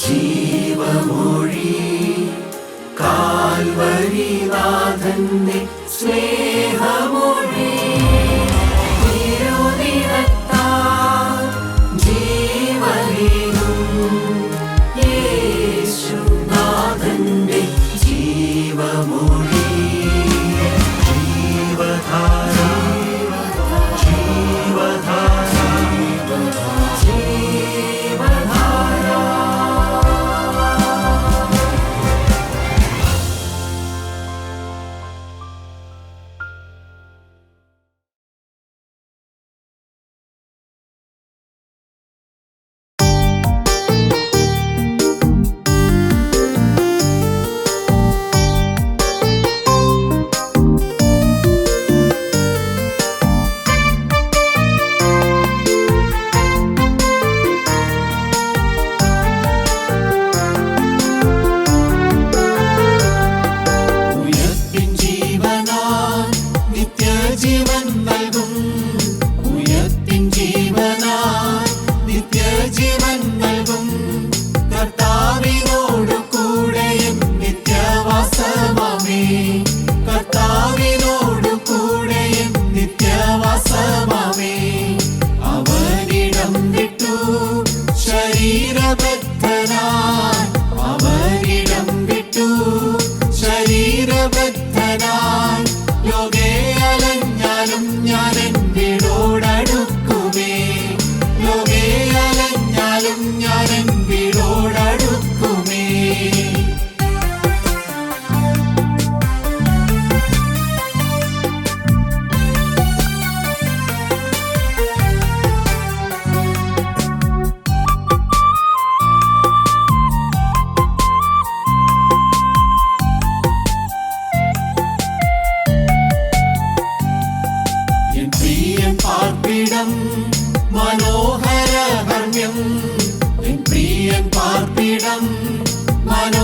ജീവമൊഴി കാൽവരിനാഥന്റെ സ്നേഹമൊഴി തിരുനിറത്താൽ ജീവനേകും യേശുനാഥന്റെ ജീവമൊഴി ജീവധാര ജീവധാര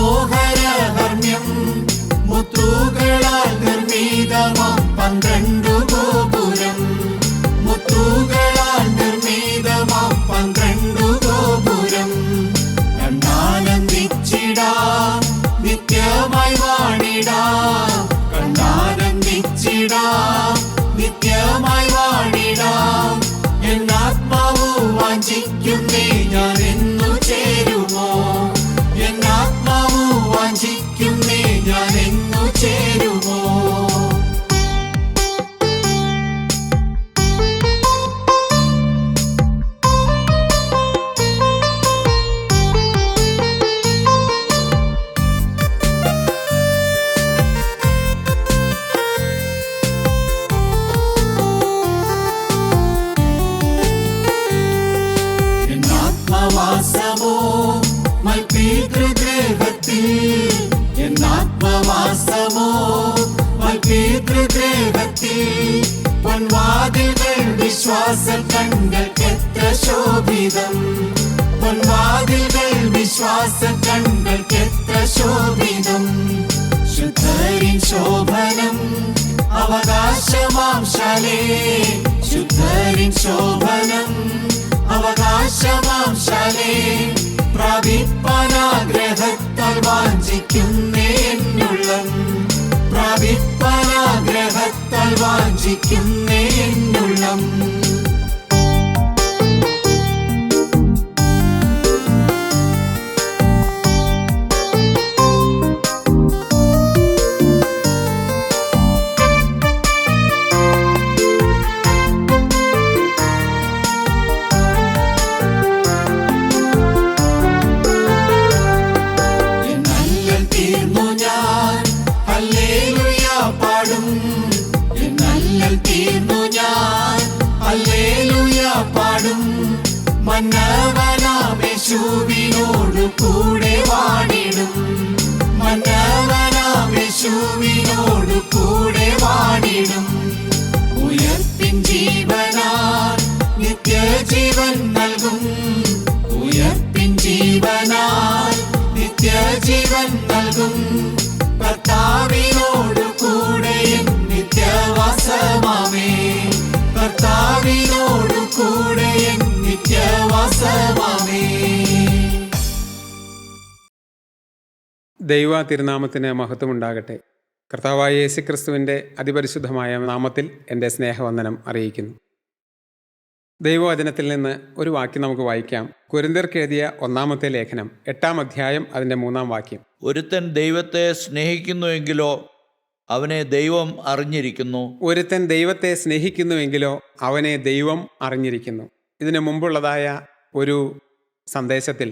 മനോഹരഹർമ്മ്യം മുത്തുകളാൽ നിർമ്മിതമാം 12 ഗോപുരം മുത്തുകളാൽ നിർമ്മിതമാം 12 ഗോപുരം കണ്ടാനന്ദിച്ചിടാം നിത്യമായി വാണിടാം കണ്ടാനന്ദിച്ചിടാം നിത്യമായി വാണിടാം എന്നാത്മാവ് വാഞ്ചിക്കുന്നേ ഞാൻ എന്നു ചേരുമോ എന്നാത്മാവ് വാഞ്ചിക്കുന്നേ ഞാൻ എന്നു ചേരുമോ പൊൻവാതിൽകൾ വിശ്വാസക്കണ്ണുകൾക്കെത്ര ശോഭിതം പൊൻവാതിൽകൾ വിശ്വാസക്കണ്ണുകൾക്കെത്ര ശോഭിതം ശുദ്ധരിൻ ശോഭനം അവകാശമാം ശാലേ ശുദ്ധരിൻ ശോഭനം അവകാശമാം ശാലേ പ്രാപിപ്പാനാഗ്രഹത്താൽ വാഞ്ചിക്കുന്നേ എന്നുള്ളം പ്രാപിപ്പാനാഗ്രഹത്താൽ വാഞ്ചിക്കുന്നേ എന്നുള്ളം മന്നവനാമേശുവിനോടു കൂടെ വാണിടും മന്നവനാമേശുവിനോടു കൂടെ വാണിടും ഉയർപ്പിൻ ജീവനാൽ നിത്യജീവൻ നൽകും ഉയർപ്പിൻ ജീവനാൽ നിത്യജീവൻ നൽകും കർത്താവിനോടു കൂടെയും നിത്യവാസമാമേ കർത്താവിനോടു കൂടെയും നിത്യവാസമാമേ ദൈവ തിരുനാമത്തിന് മഹത്വമുണ്ടാകട്ടെ. കർത്താവായ യേശുക്രിസ്തുവിൻ്റെ അതിപരിശുദ്ധമായ നാമത്തിൽ എൻ്റെ സ്നേഹവന്ദനം അറിയിക്കുന്നു. ദൈവവചനത്തിൽ നിന്ന് ഒരു വാക്യം നമുക്ക് വായിക്കാം. കൊരിന്ത്യർക്ക് എഴുതിയ 1-ാമത്തെ ലേഖനം 8-ാം അധ്യായം അതിൻ്റെ 3-ാം വാക്യം. ഒരുത്തൻ ദൈവത്തെ സ്നേഹിക്കുന്നുവെങ്കിലോ അവനെ ദൈവം അറിഞ്ഞിരിക്കുന്നു. ഒരുത്തൻ ദൈവത്തെ സ്നേഹിക്കുന്നുവെങ്കിലോ അവനെ ദൈവം അറിഞ്ഞിരിക്കുന്നു. ഇതിനു മുമ്പുള്ളതായ ഒരു സന്ദേശത്തിൽ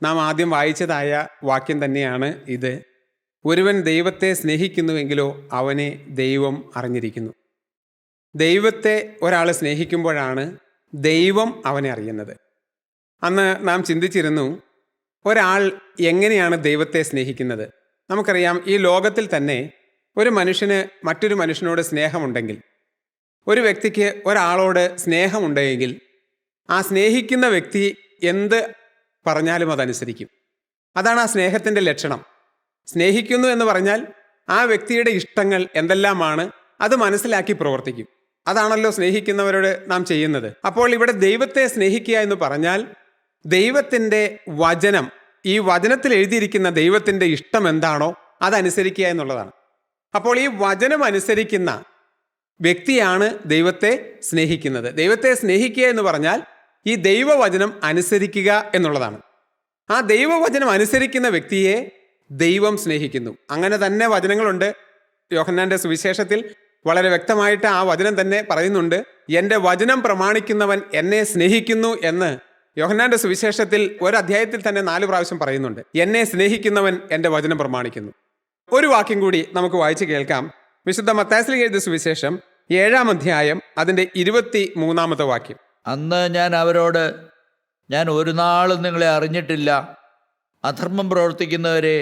നാം ആദ്യം വായിച്ചതായ വാക്യം തന്നെയാണ് ഇത്. ഒരുവൻ ദൈവത്തെ സ്നേഹിക്കുന്നുവെങ്കിലോ അവനെ ദൈവം അറിഞ്ഞിരിക്കുന്നു. ദൈവത്തെ ഒരാൾ സ്നേഹിക്കുമ്പോഴാണ് ദൈവം അവനെ അറിയുന്നത്. അന്ന് നാം ചിന്തിച്ചിരുന്നു, ഒരാൾ എങ്ങനെയാണ് ദൈവത്തെ സ്നേഹിക്കുന്നത്. നമുക്കറിയാം, ഈ ലോകത്തിൽ തന്നെ ഒരു മനുഷ്യന് മറ്റൊരു മനുഷ്യനോട് സ്നേഹമുണ്ടെങ്കിൽ, ഒരു വ്യക്തിക്ക് ഒരാളോട് സ്നേഹമുണ്ടെങ്കിൽ ആ സ്നേഹിക്കുന്ന വ്യക്തി എന്ത് പറഞ്ഞാലും അതനുസരിക്കും. അതാണ് ആ സ്നേഹത്തിൻ്റെ ലക്ഷണം. സ്നേഹിക്കുന്നു എന്ന് പറഞ്ഞാൽ ആ വ്യക്തിയുടെ ഇഷ്ടങ്ങൾ എന്തെല്ലാമാണ് അത് മനസ്സിലാക്കി പ്രവർത്തിക്കും. അതാണല്ലോ സ്നേഹിക്കുന്നവരോട് നാം ചെയ്യുന്നത്. അപ്പോൾ ഇവിടെ ദൈവത്തെ സ്നേഹിക്കുക എന്ന് പറഞ്ഞാൽ ദൈവത്തിൻ്റെ വചനം, ഈ വചനത്തിൽ എഴുതിയിരിക്കുന്ന ദൈവത്തിൻ്റെ ഇഷ്ടം എന്താണോ അതനുസരിക്കുക എന്നുള്ളതാണ്. അപ്പോൾ ഈ വചനം അനുസരിക്കുന്ന വ്യക്തിയാണ് ദൈവത്തെ സ്നേഹിക്കുന്നത്. ദൈവത്തെ സ്നേഹിക്കുക എന്ന് പറഞ്ഞാൽ ഈ ദൈവവചനം അനുസരിക്കുക എന്നുള്ളതാണ്. ആ ദൈവവചനം അനുസരിക്കുന്ന വ്യക്തിയെ ദൈവം സ്നേഹിക്കുന്നു. അങ്ങനെ തന്നെ വചനങ്ങളുണ്ട്. യോഹന്നാന്റെ സുവിശേഷത്തിൽ വളരെ വ്യക്തമായിട്ട് ആ വചനം തന്നെ പറയുന്നുണ്ട്. എൻ്റെ വചനം പ്രമാണിക്കുന്നവൻ എന്നെ സ്നേഹിക്കുന്നു എന്ന് യോഹന്നാന്റെ സുവിശേഷത്തിൽ ഒരധ്യായത്തിൽ തന്നെ 4 പ്രാവശ്യം പറയുന്നുണ്ട്. എന്നെ സ്നേഹിക്കുന്നവൻ എൻ്റെ വചനം പ്രമാണിക്കുന്നു. ഒരു വാക്യം കൂടി നമുക്ക് വായിച്ച് കേൾക്കാം. വിശുദ്ധ മത്തായി എഴുതിയ സുവിശേഷം 7-ാം അധ്യായം അതിൻ്റെ 23-ാമത്തെ വാക്യം. അന്ന് ഞാൻ അവരോട്, ഞാൻ ഒരു നാളും നിങ്ങളെ അറിഞ്ഞിട്ടില്ല, അധർമ്മം പ്രവർത്തിക്കുന്നവരെ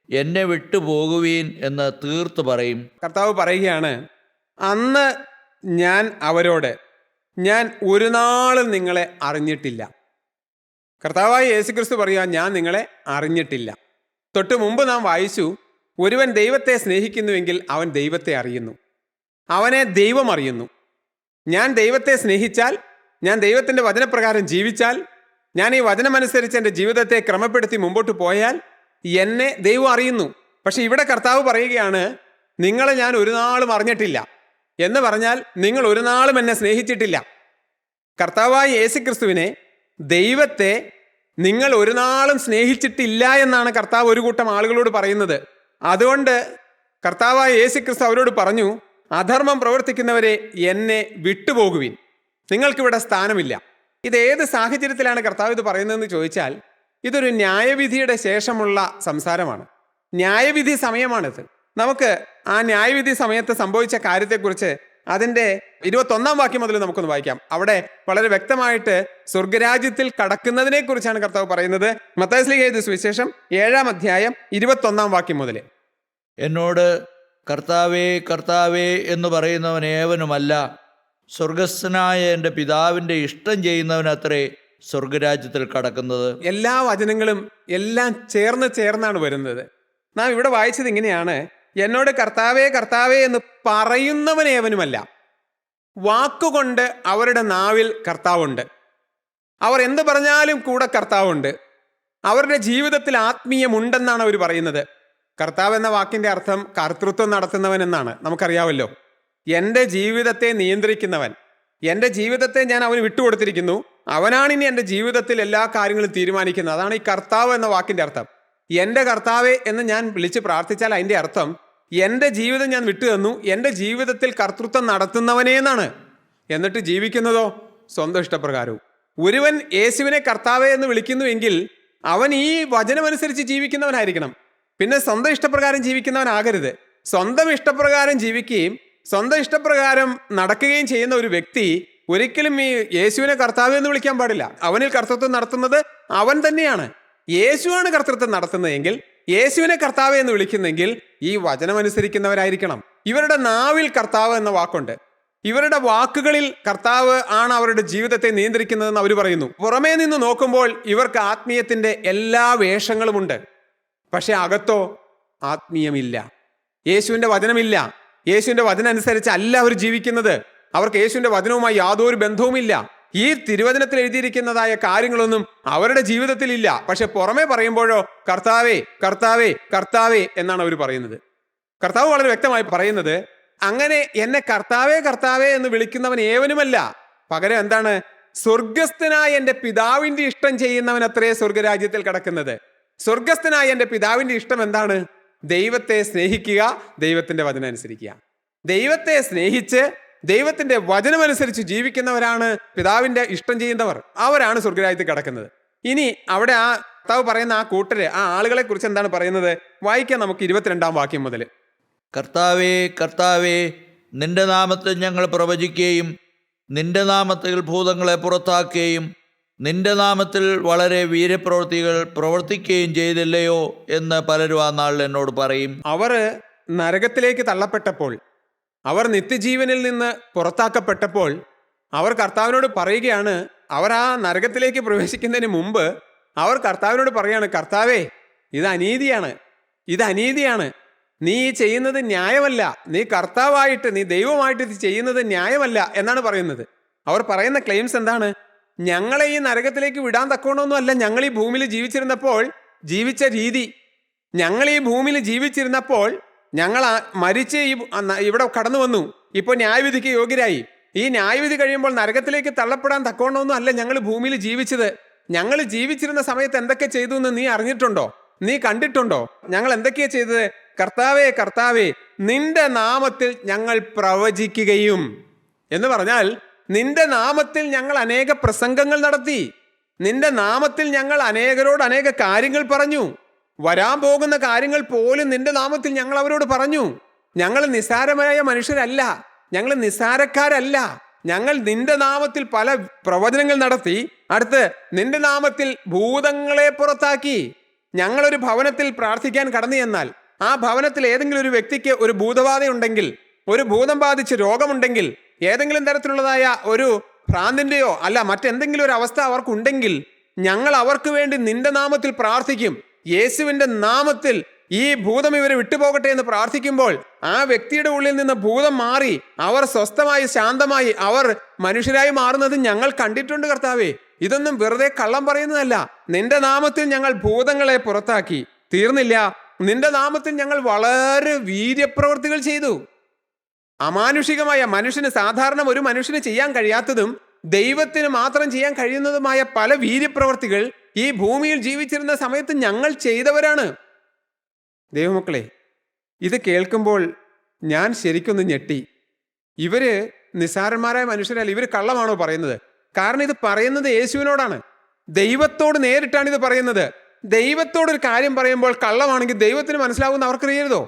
എന്നെ വിട്ടു പോകുവീൻ എന്ന് തീർത്തു പറയും. കർത്താവ് പറയുകയാണ്, അന്ന് ഞാൻ അവരോട്, ഞാൻ ഒരു നാളും നിങ്ങളെ അറിഞ്ഞിട്ടില്ല. കർത്താവായ യേശുക്രിസ്തു പറയുക, ഞാൻ നിങ്ങളെ അറിഞ്ഞിട്ടില്ല. തൊട്ട് മുമ്പ് നാം വായിച്ചു, ഒരുവൻ ദൈവത്തെ സ്നേഹിക്കുന്നുവെങ്കിൽ അവൻ ദൈവത്തെ അറിയുന്നു, അവനെ ദൈവം അറിയുന്നു. ഞാൻ ദൈവത്തെ സ്നേഹിച്ചാൽ, ഞാൻ ദൈവത്തിൻ്റെ വചനപ്രകാരം ജീവിച്ചാൽ, ഞാൻ ഈ വചനമനുസരിച്ച് എൻ്റെ ജീവിതത്തെ ക്രമപ്പെടുത്തി മുമ്പോട്ട് പോയാൽ എന്നെ ദൈവം അറിയുന്നു. പക്ഷെ ഇവിടെ കർത്താവ് പറയുകയാണ്, നിങ്ങളെ ഞാൻ ഒരു നാളും അറിഞ്ഞിട്ടില്ല എന്ന് പറഞ്ഞാൽ നിങ്ങൾ ഒരു നാളും എന്നെ സ്നേഹിച്ചിട്ടില്ല. കർത്താവായ യേശുക്രിസ്തുവിനെ, ദൈവത്തെ നിങ്ങൾ ഒരു നാളും സ്നേഹിച്ചിട്ടില്ല എന്നാണ് കർത്താവ് ഒരു കൂട്ടം ആളുകളോട് പറയുന്നത്. അതുകൊണ്ട് കർത്താവായ യേശുക്രിസ്തു അവരോട് പറഞ്ഞു, അധർമ്മം പ്രവർത്തിക്കുന്നവരെ എന്നെ വിട്ടുപോകുവിൻ, നിങ്ങൾക്കിവിടെ സ്ഥാനമില്ല. ഇത് ഏത് സാഹചര്യത്തിലാണ് കർത്താവ് ഇത് പറയുന്നതെന്ന് ചോദിച്ചാൽ, ഇതൊരു ന്യായവിധിയുടെ ശേഷമുള്ള സംസാരമാണ്. ന്യായവിധി സമയമാണിത്. നമുക്ക് ആ ന്യായവിധി സമയത്ത് സംഭവിച്ച കാര്യത്തെക്കുറിച്ച് അതിൻ്റെ 21-ാം വാക്യം മുതൽ നമുക്കൊന്ന് വായിക്കാം. അവിടെ വളരെ വ്യക്തമായിട്ട് സ്വർഗരാജ്യത്തിൽ കടക്കുന്നതിനെ കുറിച്ചാണ് കർത്താവ് പറയുന്നത്. മത്തായി എഴുതിയ സുവിശേഷം 7-ാം അധ്യായം 21-ാം വാക്യം മുതൽ. എന്നോട് കർത്താവേ കർത്താവേ എന്ന് പറയുന്നവൻ ഏവനുമല്ല, സ്വർഗസ്ഥനായ എൻ്റെ പിതാവിൻ്റെ ഇഷ്ടം ചെയ്യുന്നവനത്രേ സ്വർഗരാജ്യത്തിൽ കടക്കുന്നത്. എല്ലാ വചനങ്ങളും എല്ലാം ചേർന്നാണ് വരുന്നത്. നാം ഇവിടെ വായിച്ചത് ഇങ്ങനെയാണ്, എന്നോട് കർത്താവേ കർത്താവേ എന്ന് പറയുന്നവനേവനുമല്ല. വാക്കുകൊണ്ട് അവരുടെ നാവിൽ കർത്താവുണ്ട്, അവർ എന്ത് പറഞ്ഞാലും കൂടെ കർത്താവുണ്ട്, അവരുടെ ജീവിതത്തിൽ ആത്മീയമുണ്ടെന്നാണ് അവർ പറയുന്നത്. കർത്താവ് എന്ന വാക്കിൻ്റെ അർത്ഥം കർത്തൃത്വം നടത്തുന്നവൻ എന്നാണ്, നമുക്കറിയാമല്ലോ. എൻ്റെ ജീവിതത്തെ നിയന്ത്രിക്കുന്നവൻ, എൻ്റെ ജീവിതത്തെ ഞാൻ അവന് വിട്ടുകൊടുത്തിരിക്കുന്നു, അവനാണ് ഇനി എൻ്റെ ജീവിതത്തിൽ എല്ലാ കാര്യങ്ങളും തീരുമാനിക്കുന്നത്. അതാണ് ഈ കർത്താവ് എന്ന വാക്കിൻ്റെ അർത്ഥം. എൻ്റെ കർത്താവേ എന്ന് ഞാൻ വിളിച്ച് പ്രാർത്ഥിച്ചാൽ അതിൻ്റെ അർത്ഥം എൻ്റെ ജീവിതം ഞാൻ വിട്ടു തന്നു, എൻ്റെ ജീവിതത്തിൽ കർത്തൃത്വം നടത്തുന്നവനേ എന്നാണ്. എന്നിട്ട് ജീവിക്കുന്നതോ സ്വന്തം ഇഷ്ടപ്രകാരവും. ഒരുവൻ യേശുവിനെ കർത്താവേ എന്ന് വിളിക്കുന്നുവെങ്കിൽ അവൻ ഈ വചനമനുസരിച്ച് ജീവിക്കുന്നവനായിരിക്കണം. പിന്നെ സ്വന്തം ഇഷ്ടപ്രകാരം ജീവിക്കുന്നവനാകരുത്. സ്വന്തം ഇഷ്ടപ്രകാരം ജീവിക്കുകയും സ്വന്തം ഇഷ്ടപ്രകാരം നടക്കുകയും ചെയ്യുന്ന ഒരു വ്യക്തി ഒരിക്കലും ഈ യേശുവിനെ കർത്താവ് എന്ന് വിളിക്കാൻ പാടില്ല. അവനിൽ കർത്തൃത്വം നടത്തുന്നത് അവൻ തന്നെയാണ്. യേശുവാണ് കർത്തൃത്വം നടത്തുന്നതെങ്കിൽ, യേശുവിനെ കർത്താവ് എന്ന് വിളിക്കുന്നെങ്കിൽ ഈ വചനമനുസരിക്കുന്നവരായിരിക്കണം. ഇവരുടെ നാവിൽ കർത്താവ് എന്ന വാക്കുണ്ട്. ഇവരുടെ വാക്കുകളിൽ കർത്താവ് ആണ് അവരുടെ ജീവിതത്തെ നിയന്ത്രിക്കുന്നതെന്ന് അവർ പറയുന്നു. പുറമേ നിന്ന് നോക്കുമ്പോൾ ഇവർക്ക് ആത്മീയത്തിൻ്റെ എല്ലാ വേഷങ്ങളുമുണ്ട്, പക്ഷെ അകത്തോ ആത്മീയമില്ല. യേശുവിൻ്റെ വചനമില്ല. യേശുവിൻ്റെ വചനം അനുസരിച്ച് അല്ല അവർ ജീവിക്കുന്നത്. അവർക്ക് യേശുവിൻ്റെ വചനവുമായി യാതൊരു ബന്ധവുമില്ല. ഈ തിരുവചനത്തിൽ എഴുതിയിരിക്കുന്നതായ കാര്യങ്ങളൊന്നും അവരുടെ ജീവിതത്തിൽ ഇല്ല. പക്ഷെ പുറമേ പറയുമ്പോഴോ കർത്താവേ കർത്താവേ കർത്താവേ എന്നാണ് അവർ പറയുന്നത്. കർത്താവ് വളരെ വ്യക്തമായി പറയുന്നത്, അങ്ങനെ എന്നെ കർത്താവേ കർത്താവേ എന്ന് വിളിക്കുന്നവൻ ഏവനുമല്ല, പകരം എന്താണ്, സ്വർഗസ്ഥനായ എൻ്റെ പിതാവിന്റെ ഇഷ്ടം ചെയ്യുന്നവൻ അത്രേ സ്വർഗരാജ്യത്തിൽ കടക്കുന്നത്. സ്വർഗസ്ഥനായ എൻ്റെ പിതാവിന്റെ ഇഷ്ടം എന്താണ്? ദൈവത്തെ സ്നേഹിക്കുക, ദൈവത്തിന്റെ വചനം അനുസരിക്കുക. ദൈവത്തെ സ്നേഹിച്ച് ദൈവത്തിന്റെ വചനമനുസരിച്ച് ജീവിക്കുന്നവരാണ് പിതാവിന്റെ ഇഷ്ടം ചെയ്യുന്നവർ. അവരാണ് സ്വർഗരാജ്യത്തിൽ കടക്കുന്നത്. ഇനി അവിടെ ആ കർത്താവ് പറയുന്ന ആ കൂട്ടര്, ആ ആളുകളെ കുറിച്ച് എന്താണ് പറയുന്നത്? വായിക്കാം നമുക്ക് 22-ാം വാക്യം മുതൽ. കർത്താവേ കർത്താവേ, നിന്റെ നാമത്തിൽ ഞങ്ങൾ പ്രവചിക്കുകയും നിന്റെ നാമത്തിൽ ഭൂതങ്ങളെ പുറത്താക്കുകയും നിന്റെ നാമത്തിൽ വളരെ വീരപ്രവൃത്തികൾ പ്രവർത്തിക്കുകയും ചെയ്തില്ലയോ എന്ന് പലരും ആ നാളിൽ എന്നോട് പറയും. അവർ നരകത്തിലേക്ക് തള്ളപ്പെട്ടപ്പോൾ, അവർ നിത്യജീവനിൽ നിന്ന് പുറത്താക്കപ്പെട്ടപ്പോൾ അവർ കർത്താവിനോട് പറയുകയാണ്, അവർ ആ നരകത്തിലേക്ക് പ്രവേശിക്കുന്നതിന് മുമ്പ് അവർ കർത്താവിനോട് പറയാണ്, കർത്താവേ ഇത് അനീതിയാണ്, ഇത് അനീതിയാണ്, നീ ചെയ്യുന്നത് ന്യായമല്ല, നീ കർത്താവായിട്ട് നീ ദൈവമായിട്ട് ഇത് ചെയ്യുന്നത് ന്യായമല്ല എന്നാണ് പറയുന്നത്. അവർ പറയുന്ന ക്ലെയിംസ് എന്താണ്? ഞങ്ങളെ ഈ നരകത്തിലേക്ക് വിടാൻ തക്കോണമൊന്നും അല്ല ഞങ്ങൾ ഈ ഭൂമിയിൽ ജീവിച്ചിരുന്നപ്പോൾ ജീവിച്ച രീതി. ഞങ്ങൾ ഈ ഭൂമിയിൽ ജീവിച്ചിരുന്നപ്പോൾ ഞങ്ങൾ മരിച്ച് ഇവിടെ കടന്നു വന്നു, ഇപ്പോൾ ന്യായവിധിക്ക് യോഗ്യരായി. ഈ ന്യായവിധി കഴിയുമ്പോൾ നരകത്തിലേക്ക് തള്ളപ്പെടാൻ തക്കോണമൊന്നും അല്ല ഞങ്ങൾ ഭൂമിയിൽ ജീവിച്ചത്. ഞങ്ങൾ ജീവിച്ചിരുന്ന സമയത്ത് എന്തൊക്കെ ചെയ്തു എന്ന് നീ അറിഞ്ഞിട്ടുണ്ടോ? നീ കണ്ടിട്ടുണ്ടോ? ഞങ്ങൾ എന്തൊക്കെയാ ചെയ്തത്? കർത്താവേ കർത്താവേ, നിന്റെ നാമത്തിൽ ഞങ്ങൾ പ്രവചിക്കുകയും എന്ന് പറഞ്ഞാൽ നിന്റെ നാമത്തിൽ ഞങ്ങൾ അനേക പ്രസംഗങ്ങൾ നടത്തി, നിന്റെ നാമത്തിൽ ഞങ്ങൾ അനേകരോട് അനേക കാര്യങ്ങൾ പറഞ്ഞു, വരാൻ പോകുന്ന കാര്യങ്ങൾ പോലും നിന്റെ നാമത്തിൽ ഞങ്ങൾ അവരോട് പറഞ്ഞു. ഞങ്ങൾ നിസ്സാരമായ മനുഷ്യരല്ല, ഞങ്ങൾ നിസ്സാരക്കാരല്ല, ഞങ്ങൾ നിന്റെ നാമത്തിൽ പല പ്രവചനങ്ങൾ നടത്തി. അടുത്ത് നിന്റെ നാമത്തിൽ ഭൂതങ്ങളെ പുറത്താക്കി. ഞങ്ങളൊരു ഭവനത്തിൽ പ്രാർത്ഥിക്കാൻ കടന്നു ചെന്നാൽ ആ ഭവനത്തിൽ ഏതെങ്കിലും ഒരു വ്യക്തിക്ക് ഒരു ഭൂതബാധയുണ്ടെങ്കിൽ, ഒരു ഭൂതം ബാധിച്ച് രോഗമുണ്ടെങ്കിൽ, ഏതെങ്കിലും തരത്തിലുള്ളതായ ഒരു ഭ്രാന്തിന്റെയോ അല്ല മറ്റെന്തെങ്കിലും ഒരു അവസ്ഥ അവർക്കുണ്ടെങ്കിൽ ഞങ്ങൾ അവർക്ക് വേണ്ടി നിന്റെ നാമത്തിൽ പ്രാർത്ഥിക്കും. യേശുവിന്റെ നാമത്തിൽ ഈ ഭൂതം ഇവരെ വിട്ടുപോകട്ടെ എന്ന് പ്രാർത്ഥിക്കുമ്പോൾ ആ വ്യക്തിയുടെ ഉള്ളിൽ നിന്ന് ഭൂതം മാറി അവർ സ്വസ്ഥമായി ശാന്തമായി അവർ മനുഷ്യരായി മാറുന്നത് ഞങ്ങൾ കണ്ടിട്ടുണ്ട്. കർത്താവേ, ഇതൊന്നും വെറുതെ കള്ളം പറയുന്നതല്ല. നിന്റെ നാമത്തിൽ ഞങ്ങൾ ഭൂതങ്ങളെ പുറത്താക്കി. തീർന്നില്ല, നിന്റെ നാമത്തിൽ ഞങ്ങൾ വളരെ വീര്യപ്രവൃത്തികൾ ചെയ്തു. അമാനുഷികമായ, മനുഷ്യന് സാധാരണ ഒരു മനുഷ്യന് ചെയ്യാൻ കഴിയാത്തതും ദൈവത്തിന് മാത്രം ചെയ്യാൻ കഴിയുന്നതുമായ പല വീര്യപ്രവൃത്തികൾ ഈ ഭൂമിയിൽ ജീവിച്ചിരുന്ന സമയത്ത് ഞങ്ങൾ ചെയ്തവരാണ്. ദൈവമക്കളെ, ഇത് കേൾക്കുമ്പോൾ ഞാൻ ശരിക്കൊന്ന് ഞെട്ടി. ഇവര് നിസ്സാരന്മാരായ മനുഷ്യരല്ല, ഇവര് കള്ളമാണോ പറയുന്നത്? കാരണം ഇത് പറയുന്നത് യേശുവിനോടാണ്, ദൈവത്തോട് നേരിട്ടാണ് ഇത് പറയുന്നത്. ദൈവത്തോടൊരു കാര്യം പറയുമ്പോൾ കള്ളമാണെങ്കിൽ ദൈവത്തിന് മനസ്സിലാവുമെന്ന് അവർക്കറിയരുതോ?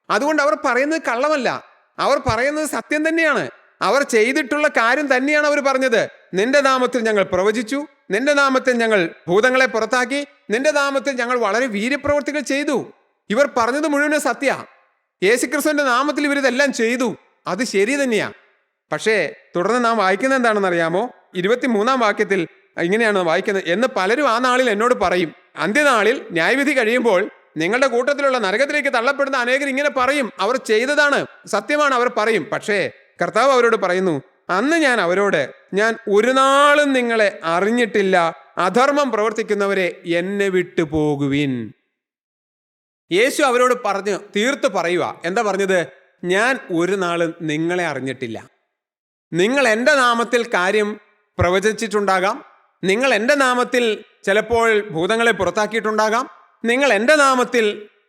അതുകൊണ്ട് അവർ പറയുന്നത് കള്ളമല്ല, അവർ പറയുന്നത് സത്യം തന്നെയാണ്. അവർ ചെയ്തിട്ടുള്ള കാര്യം തന്നെയാണ് അവർ പറഞ്ഞത്. നിന്റെ നാമത്തിൽ ഞങ്ങൾ പ്രവചിച്ചു, നിന്റെ നാമത്തിൽ ഞങ്ങൾ ഭൂതങ്ങളെ പുറത്താക്കി, നിന്റെ നാമത്തിൽ ഞങ്ങൾ വളരെ വീര്യപ്രവൃത്തികൾ ചെയ്തു. ഇവർ പറഞ്ഞത് മുഴുവനും സത്യ. യേശുക്രിസ്തുവിന്റെ നാമത്തിൽ ഇവരിതെല്ലാം ചെയ്തു, അത് ശരി തന്നെയാ. പക്ഷേ തുടർന്ന് നാം വായിക്കുന്നത് എന്താണെന്ന് അറിയാമോ? 23-ാം വാക്യത്തിൽ ഇങ്ങനെയാണ് വായിക്കുന്നത്, എന്ന് പലരും ആ നാളിൽ എന്നോട് പറയും, അന്ത്യനാളിൽ ന്യായവിധി കഴിയുമ്പോൾ നിങ്ങളുടെ കൂട്ടത്തിലുള്ള നരകത്തിലേക്ക് തള്ളപ്പെടുന്ന അനേകർ ഇങ്ങനെ പറയും, അവർ ചെയ്തതാണ് സത്യമാണ് അവർ പറയും. പക്ഷേ കർത്താവ് അവരോട് പറയുന്നു, അന്ന് ഞാൻ അവരോട്, ഞാൻ ഒരു നാളും നിങ്ങളെ അറിഞ്ഞിട്ടില്ല, അധർമ്മം പ്രവർത്തിക്കുന്നവരെ എന്നെ വിട്ടു പോകുവിൻ. യേശു അവരോട് പറഞ്ഞു, തീർത്ത് പറയുക. എന്താ പറഞ്ഞത്? ഞാൻ ഒരു നാളും നിങ്ങളെ അറിഞ്ഞിട്ടില്ല. നിങ്ങൾ എൻ്റെ നാമത്തിൽ കാര്യം പ്രവചിച്ചിട്ടുണ്ടാകാം, നിങ്ങൾ എൻ്റെ നാമത്തിൽ ചിലപ്പോൾ ഭൂതങ്ങളെ പുറത്താക്കിയിട്ടുണ്ടാകാം, നിങ്ങൾ എൻ്റെ നാമത്തിൽ